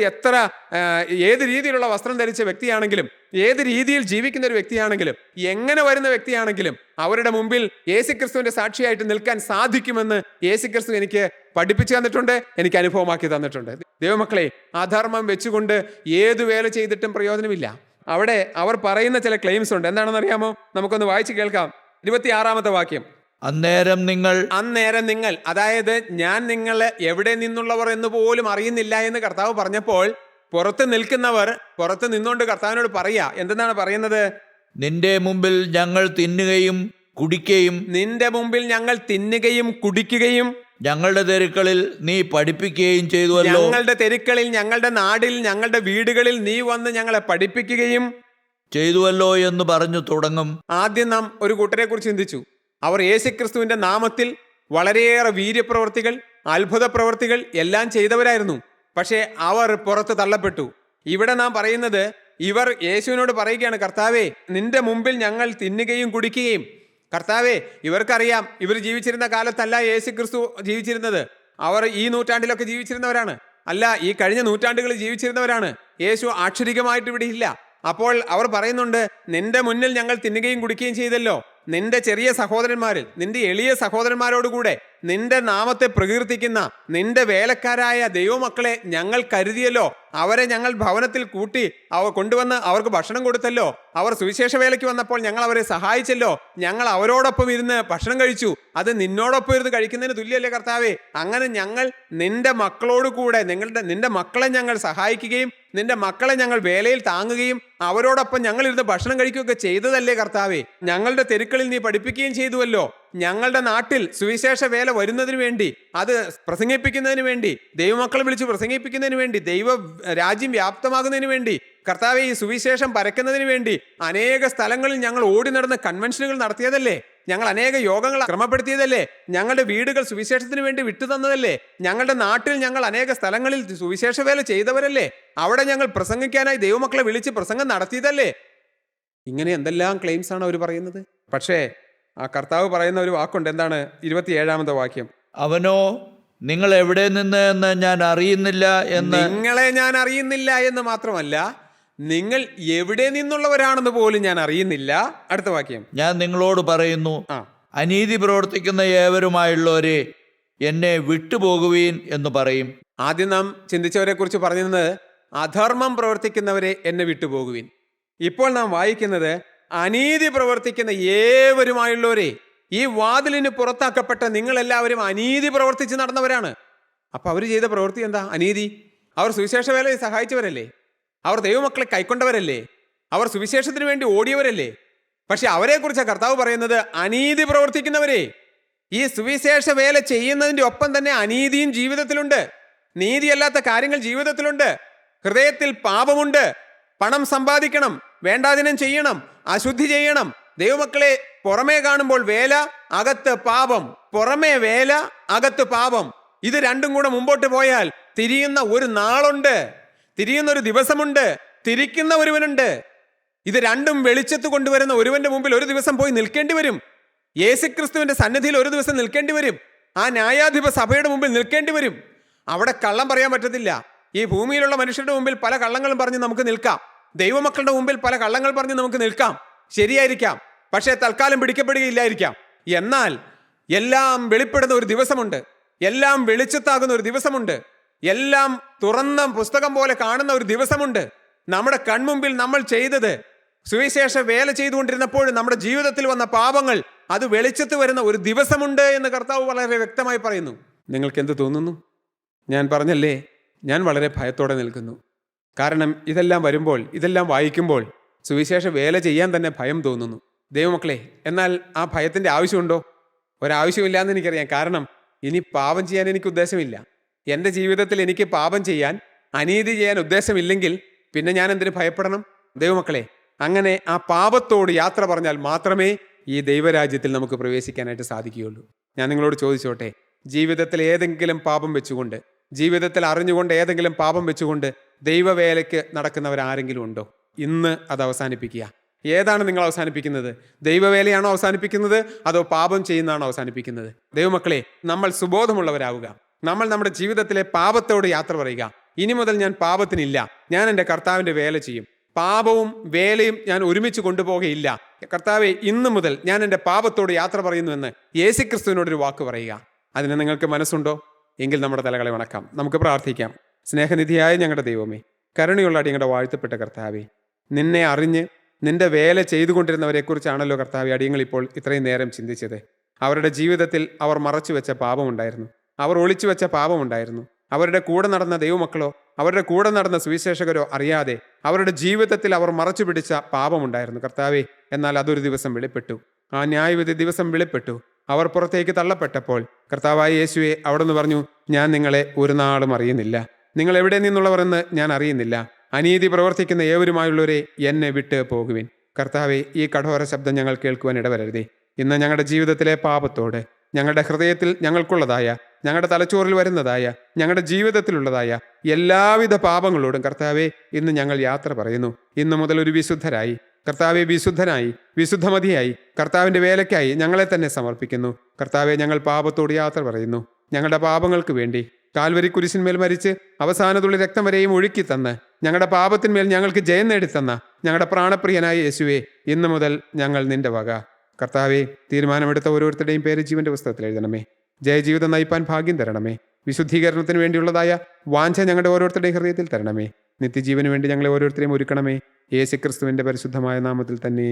ഏത് രീതിയിലുള്ള വസ്ത്രം ധരിച്ച വ്യക്തിയാണെങ്കിലും, ഏത് രീതിയിൽ ജീവിക്കുന്ന ഒരു വ്യക്തിയാണെങ്കിലും, എങ്ങനെ വരുന്ന വ്യക്തിയാണെങ്കിലും അവരുടെ മുമ്പിൽ യേശുക്രിസ്തുവിന്റെ സാക്ഷിയായിട്ട് നിൽക്കാൻ സാധിക്കുമെന്ന് യേശുക്രിസ്തു എനിക്ക് പഠിപ്പിച്ചു തന്നിട്ടുണ്ട്, എനിക്ക് അനുഭവമാക്കി തന്നിട്ടുണ്ട്. ദൈവമക്കളെ, അധർമ്മം വെച്ചുകൊണ്ട് ഏതു വേല ചെയ്തിട്ടും പ്രയോജനമില്ല. അവിടെ അവർ പറയുന്ന ചില ക്ലെയിംസ് ഉണ്ട്. എന്താണെന്ന് അറിയാമോ? നമുക്കൊന്ന് വായിച്ചു കേൾക്കാം. 26-ാമത്തെ വാക്യം. അന്നേരം നിങ്ങൾ, അതായത് ഞാൻ നിങ്ങളെ എവിടെ നിന്നുള്ളവർ എന്ന് പോലും അറിയുന്നില്ല എന്ന് കർത്താവ് പറഞ്ഞപ്പോൾ, പുറത്ത് നിൽക്കുന്നവർ പുറത്ത് നിന്നുകൊണ്ട് കർത്താവിനോട് പറയാ. എന്തെന്നാണ് പറയുന്നത്? നിന്റെ മുമ്പിൽ ഞങ്ങൾ തിന്നുകയും കുടിക്കുകയും നിന്റെ മുമ്പിൽ ഞങ്ങൾ തിന്നുകയും കുടിക്കുകയും ഞങ്ങളുടെ തെരുക്കളിൽ നീ പഠിപ്പിക്കുകയും ചെയ്തുവല്ലോ. ഞങ്ങളുടെ തെരുക്കളിൽ, ഞങ്ങളുടെ നാടിൽ, ഞങ്ങളുടെ വീടുകളിൽ നീ വന്ന് ഞങ്ങളെ പഠിപ്പിക്കുകയും ചെയ്തുവല്ലോ എന്ന് പറഞ്ഞു തുടങ്ങും. ആദ്യം നാം ഒരു കൂട്ടരെ കുറിച്ച് ചിന്തിച്ചു. അവർ യേശുക്രിസ്തുവിന്റെ നാമത്തിൽ വളരെയേറെ വീര്യപ്രവർത്തികൾ, അത്ഭുത പ്രവർത്തികൾ എല്ലാം ചെയ്തവരായിരുന്നു. പക്ഷേ അവർ പുറത്ത് തള്ളപ്പെട്ടു. ഇവിടെ നാം പറയുന്നത്, ഇവർ യേശുവിനോട് പറയുകയാണ്, കർത്താവേ, നിന്റെ മുമ്പിൽ ഞങ്ങൾ തിന്നുകയും കുടിക്കുകയും. കർത്താവേ, ഇവർക്കറിയാം ഇവർ ജീവിച്ചിരുന്ന കാലത്തല്ല യേശുക്രിസ്തു ജീവിച്ചിരുന്നത്. അവർ ഈ നൂറ്റാണ്ടിലൊക്കെ ജീവിച്ചിരുന്നവരാണ്, അല്ല ഈ കഴിഞ്ഞ നൂറ്റാണ്ടുകളിൽ ജീവിച്ചിരുന്നവരാണ്. യേശു ആക്ഷരികമായിട്ട് ഇവിടെ ഇല്ല. അപ്പോൾ അവർ പറയുന്നുണ്ട്, നിന്റെ മുന്നിൽ ഞങ്ങൾ തിന്നുകയും കുടിക്കുകയും ചെയ്തല്ലോ. നിന്റെ ചെറിയ സഹോദരന്മാരിൽ, നിന്റെ എളിയ സഹോദരന്മാരോടുകൂടെ നിന്റെ നാമത്തെ പ്രകീർത്തിക്കുന്ന നിന്റെ വേലക്കാരായ ദൈവമക്കളെ ഞങ്ങൾ കരുതിയല്ലോ. അവരെ ഞങ്ങൾ ഭവനത്തിൽ കൂട്ടി കൊണ്ടുവന്ന് അവർക്ക് ഭക്ഷണം കൊടുത്തല്ലോ. അവർ സുവിശേഷ വേലയ്ക്ക് വന്നപ്പോൾ ഞങ്ങൾ അവരെ സഹായിച്ചല്ലോ. ഞങ്ങൾ അവരോടൊപ്പം ഇരുന്ന് ഭക്ഷണം കഴിച്ചു. അത് നിന്നോടൊപ്പം ഇരുന്ന് കഴിക്കുന്നതിന് തുല്യമല്ലേ കർത്താവേ? അങ്ങനെ ഞങ്ങൾ നിന്റെ മക്കളോട് കൂടെ നിന്റെ മക്കളെ ഞങ്ങൾ സഹായിക്കുകയും നിന്റെ മക്കളെ ഞങ്ങൾ വേലയിൽ താങ്ങുകയും അവരോടൊപ്പം ഞങ്ങൾ ഇരുന്ന് ഭക്ഷണം കഴിക്കുകയൊക്കെ ചെയ്തതല്ലേ കർത്താവേ? ഞങ്ങളുടെ തെരുക്കളിൽ നീ പഠിപ്പിക്കുകയും ചെയ്തുവല്ലോ. ഞങ്ങളുടെ നാട്ടിൽ സുവിശേഷ വേല വരുന്നതിന് വേണ്ടി, അത് പ്രസംഗിപ്പിക്കുന്നതിന് വേണ്ടി, ദൈവമക്കളെ വിളിച്ച് പ്രസംഗിപ്പിക്കുന്നതിന് വേണ്ടി, ദൈവ രാജ്യം വ്യാപ്തമാകുന്നതിന് വേണ്ടി, കർത്താവെ ഈ സുവിശേഷം പരക്കുന്നതിന് വേണ്ടി അനേക സ്ഥലങ്ങളിൽ ഞങ്ങൾ ഓടി നടന്ന് കൺവെൻഷനുകൾ നടത്തിയതല്ലേ? ഞങ്ങൾ അനേക യോഗങ്ങൾ ക്രമപ്പെടുത്തിയതല്ലേ? ഞങ്ങളുടെ വീടുകൾ സുവിശേഷത്തിന് വേണ്ടി വിട്ടുതന്നതല്ലേ? ഞങ്ങളുടെ നാട്ടിൽ ഞങ്ങൾ അനേക സ്ഥലങ്ങളിൽ സുവിശേഷ വേല ചെയ്തവരല്ലേ? അവിടെ ഞങ്ങൾ പ്രസംഗിക്കാനായി ദൈവമക്കളെ വിളിച്ച് പ്രസംഗം നടത്തിയതല്ലേ? ഇങ്ങനെ എന്തെല്ലാം ക്ലെയിംസ് ആണ് അവർ പറയുന്നത്. പക്ഷേ ആ കർത്താവ് പറയുന്ന ഒരു വാക്കുണ്ട്. എന്താണ്? 27-ാമത്തെ വാക്യം. അവനോ, നിങ്ങൾ എവിടെ നിന്ന് എന്ന് ഞാൻ അറിയുന്നില്ല എന്ന്. നിങ്ങളെ ഞാൻ അറിയുന്നില്ല എന്ന് മാത്രമല്ല, നിങ്ങൾ എവിടെ നിന്നുള്ളവരാണെന്ന് പോലും ഞാൻ അറിയുന്നില്ല. അടുത്ത വാക്യം. ഞാൻ നിങ്ങളോട് പറയുന്നു, അനീതി പ്രവർത്തിക്കുന്ന ഏവരുമായുള്ളവരെ എന്നെ വിട്ടുപോകുവീൻ എന്ന് പറയും. ആദ്യം നാം ചിന്തിച്ചവരെ കുറിച്ച് പറഞ്ഞത് അധർമ്മം പ്രവർത്തിക്കുന്നവരെ എന്നെ വിട്ടുപോകുവിൻ. ഇപ്പോൾ നാം വായിക്കുന്നത് അനീതി പ്രവർത്തിക്കുന്ന ഏവരുമായുള്ളവരെ. ഈ വാതിലിന് പുറത്താക്കപ്പെട്ട നിങ്ങളെല്ലാവരും അനീതി പ്രവർത്തിച്ച് നടന്നവരാണ്. അപ്പൊ അവർ ചെയ്ത പ്രവൃത്തി എന്താ? അനീതി. അവർ സുവിശേഷ വേലയെ സഹായിച്ചവരല്ലേ? അവർ ദൈവമക്കളെ കൈക്കൊണ്ടവരല്ലേ? അവർ സുവിശേഷത്തിന് വേണ്ടി ഓടിയവരല്ലേ? പക്ഷെ അവരെക്കുറിച്ച് കർത്താവ് പറയുന്നത് അനീതി പ്രവർത്തിക്കുന്നവരെ. ഈ സുവിശേഷ വേല ചെയ്യുന്നതിൻ്റെ ഒപ്പം തന്നെ അനീതിയും ജീവിതത്തിലുണ്ട്. നീതിയല്ലാത്ത കാര്യങ്ങൾ ജീവിതത്തിലുണ്ട്. ഹൃദയത്തിൽ പാപമുണ്ട്. പണം സമ്പാദിക്കണം, വേണ്ടാതിനം ചെയ്യണം, അശുദ്ധി ചെയ്യണം. ദൈവമക്കളെ പുറമേ കാണുമ്പോൾ വേല, അകത്ത് പാപം. പുറമേ വേല, അകത്ത് പാപം. ഇത് രണ്ടും കൂടെ മുമ്പോട്ട് പോയാൽ തിരിയുന്ന ഒരു നാളുണ്ട്, തിരിയുന്ന ഒരു ദിവസമുണ്ട്, തിരിക്കുന്ന ഒരുവനുണ്ട്. ഇത് രണ്ടും വെളിച്ചത്ത് കൊണ്ടുവരുന്ന ഒരുവന്റെ മുമ്പിൽ ഒരു ദിവസം പോയി നിൽക്കേണ്ടി വരും. യേശുക്രിസ്തുവിന്റെ സന്നിധിയിൽ ഒരു ദിവസം നിൽക്കേണ്ടി വരും. ആ ന്യായാധിപ സഭയുടെ മുമ്പിൽ നിൽക്കേണ്ടി വരും. അവിടെ കള്ളം പറയാൻ പറ്റത്തില്ല. ഈ ഭൂമിയിലുള്ള മനുഷ്യരുടെ മുമ്പിൽ പല കള്ളങ്ങളും പറഞ്ഞ് നമുക്ക് നിൽക്കാം. ദൈവമക്കളുടെ മുമ്പിൽ പല കള്ളങ്ങൾ പറഞ്ഞ് നമുക്ക് നിൽക്കാം. ശരിയായിരിക്കാം, പക്ഷേ തൽക്കാലം പിടിക്കപ്പെടുകയില്ലായിരിക്കാം. എന്നാൽ എല്ലാം വെളിപ്പെടുന്ന ഒരു ദിവസമുണ്ട്. എല്ലാം വെളിച്ചത്താകുന്ന ഒരു ദിവസമുണ്ട്. എല്ലാം തുറന്ന പുസ്തകം പോലെ കാണുന്ന ഒരു ദിവസമുണ്ട്. നമ്മുടെ കൺമുമ്പിൽ നമ്മൾ ചെയ്തത്, സുവിശേഷ വേല ചെയ്തുകൊണ്ടിരുന്നപ്പോൾ നമ്മുടെ ജീവിതത്തിൽ വന്ന പാപങ്ങൾ, അത് വെളിച്ചത്ത് വരുന്ന ഒരു ദിവസമുണ്ട് എന്ന് കർത്താവ് വളരെ വ്യക്തമായി പറയുന്നു. നിങ്ങൾക്ക് എന്ത് തോന്നുന്നു? ഞാൻ പറഞ്ഞല്ലേ, ഞാൻ വളരെ ഭയത്തോടെ നിൽക്കുന്നു. കാരണം ഇതെല്ലാം വരുമ്പോൾ, ഇതെല്ലാം വായിക്കുമ്പോൾ സുവിശേഷ വേല ചെയ്യാൻ തന്നെ ഭയം തോന്നുന്നു. ദൈവമക്കളെ, എന്നാൽ ആ ഭയത്തിൻ്റെ ആവശ്യമുണ്ടോ? ഒരാവശ്യമില്ലാന്ന് എനിക്കറിയാം. കാരണം ഇനി പാപം ചെയ്യാൻ എനിക്ക് ഉദ്ദേശമില്ല. എൻ്റെ ജീവിതത്തിൽ എനിക്ക് പാപം ചെയ്യാൻ, അനീതി ചെയ്യാൻ ഉദ്ദേശമില്ലെങ്കിൽ പിന്നെ ഞാൻ എന്തിനു ഭയപ്പെടണം? ദൈവമക്കളെ, അങ്ങനെ ആ പാപത്തോട് യാത്ര പറഞ്ഞാൽ മാത്രമേ ഈ ദൈവരാജ്യത്തിൽ നമുക്ക് പ്രവേശിക്കാനായിട്ട് സാധിക്കുകയുള്ളൂ. ഞാൻ നിങ്ങളോട് ചോദിച്ചോട്ടെ, ജീവിതത്തിൽ ഏതെങ്കിലും പാപം വെച്ചുകൊണ്ട്, ജീവിതത്തിൽ അറിഞ്ഞുകൊണ്ട് ഏതെങ്കിലും പാപം വെച്ചുകൊണ്ട് ദൈവവേലയ്ക്ക് നടക്കുന്നവരാരെങ്കിലും ഉണ്ടോ? ഇന്ന് അത് അവസാനിപ്പിക്കുക. ഏതാണ് നിങ്ങൾ അവസാനിപ്പിക്കുന്നത്? ദൈവവേലയാണോ അവസാനിപ്പിക്കുന്നത്, അതോ പാപം ചെയ്യുന്നതാണോ അവസാനിപ്പിക്കുന്നത്? ദൈവമക്കളെ, നമ്മൾ സുബോധമുള്ളവരാവുക. നമ്മൾ നമ്മുടെ ജീവിതത്തിലെ പാപത്തോട് യാത്ര പറയുക. ഇനി മുതൽ ഞാൻ പാപത്തിനില്ല, ഞാൻ എൻ്റെ കർത്താവിൻ്റെ വേല ചെയ്യും. പാപവും വേലയും ഞാൻ ഒരുമിച്ച് കൊണ്ടുപോകുകയില്ല. കർത്താവെ, ഇന്നു മുതൽ ഞാൻ എൻ്റെ പാപത്തോട് യാത്ര പറയുന്നുവെന്ന് യേശുക്രിസ്തുവിനോടൊരു വാക്ക് പറയുക. അതിന് നിങ്ങൾക്ക് മനസ്സുണ്ടോ? എങ്കിൽ നമ്മുടെ തലകളെ വണക്കാം, നമുക്ക് പ്രാർത്ഥിക്കാം. സ്നേഹനിധിയായ ഞങ്ങളുടെ ദൈവമേ, കരുണയുള്ള അടിയങ്ങളുടെ വാഴ്ത്തപ്പെട്ട കർത്താവെ, നിന്നെ അറിഞ്ഞ് നിന്റെ വേല ചെയ്തുകൊണ്ടിരുന്നവരെക്കുറിച്ചാണല്ലോ കർത്താവെ അടിയങ്ങൾ ഇപ്പോൾ ഇത്രയും നേരം ചിന്തിച്ചത്. അവരുടെ ജീവിതത്തിൽ അവർ മറച്ചു വെച്ച പാപമുണ്ടായിരുന്നു, അവർ ഒളിച്ചു വെച്ച പാപമുണ്ടായിരുന്നു. അവരുടെ കൂടെ നടന്ന ദൈവമക്കളോ അവരുടെ കൂടെ നടന്ന സുവിശേഷകരോ അറിയാതെ അവരുടെ ജീവിതത്തിൽ അവർ മറച്ചു പിടിച്ച പാപമുണ്ടായിരുന്നു കർത്താവെ. എന്നാൽ അതൊരു ദിവസം വെളിപ്പെട്ടു. ആ ന്യായവിധി ദിവസം വെളിപ്പെട്ടു. അവർ പുറത്തേക്ക് തള്ളപ്പെട്ടപ്പോൾ കർത്താവായ യേശുവെ അവിടുന്ന് പറഞ്ഞു, ഞാൻ നിങ്ങളെ ഒരു നാളും അറിയുന്നില്ല. നിങ്ങൾ എവിടെ നിന്നുള്ളവർ എന്ന് ഞാൻ അറിയുന്നില്ല. അനീതി പ്രവർത്തിക്കുന്ന ഏവരുമായുള്ളവരെ എന്നെ വിട്ട് പോകുവിൻ. കർത്താവെ, ഈ കഠോര ശബ്ദം ഞങ്ങൾ കേൾക്കുവാൻ ഇടവരരുതേ. ഇന്ന് ഞങ്ങളുടെ ജീവിതത്തിലെ പാപത്തോട്, ഞങ്ങളുടെ ഹൃദയത്തിൽ ഞങ്ങൾക്കുള്ളതായ, ഞങ്ങളുടെ തലച്ചോറിൽ വരുന്നതായ, ഞങ്ങളുടെ ജീവിതത്തിലുള്ളതായ എല്ലാവിധ പാപങ്ങളോടും കർത്താവെ ഇന്ന് ഞങ്ങൾ യാത്ര പറയുന്നു. ഇന്നു മുതൽ ഒരു വിശുദ്ധരായി, കർത്താവെ വിശുദ്ധനായി, വിശുദ്ധമതിയായി കർത്താവിൻ്റെ വേലയ്ക്കായി ഞങ്ങളെ തന്നെ സമർപ്പിക്കുന്നു. കർത്താവെ, ഞങ്ങൾ പാപത്തോട് യാത്ര പറയുന്നു. ഞങ്ങളുടെ പാപങ്ങൾക്ക് വേണ്ടി കാൽവരി കുരിശിന്മേൽ മരിച്ച് അവസാനത്തുള്ള രക്തം വരെയും ഒഴുക്കി തന്ന് ഞങ്ങളുടെ പാപത്തിന്മേൽ ഞങ്ങൾക്ക് ജയം നേടിത്തന്ന ഞങ്ങളുടെ പ്രാണപ്രിയനായ യേശുവെ, ഇന്നു മുതൽ ഞങ്ങൾ നിന്റെ വക. കർത്താവെ, തീരുമാനമെടുത്ത ഓരോരുത്തരുടെയും പേര് ജീവന്റെ പുസ്തകത്തിൽ എഴുതണമേ. ജയജീവിതം നയിപ്പാൻ ഭാഗ്യം തരണമേ. വിശുദ്ധീകരണത്തിന് വേണ്ടിയുള്ളതായ വാഞ്ച ഞങ്ങളുടെ ഓരോരുത്തരുടെയും ഹൃദയത്തിൽ തരണമേ. നിത്യജീവന് വേണ്ടി ഞങ്ങളെ ഓരോരുത്തരെയും ഒരുക്കണമേ. യേശുക്രിസ്തുവിന്റെ പരിശുദ്ധമായ നാമത്തിൽ തന്നെ.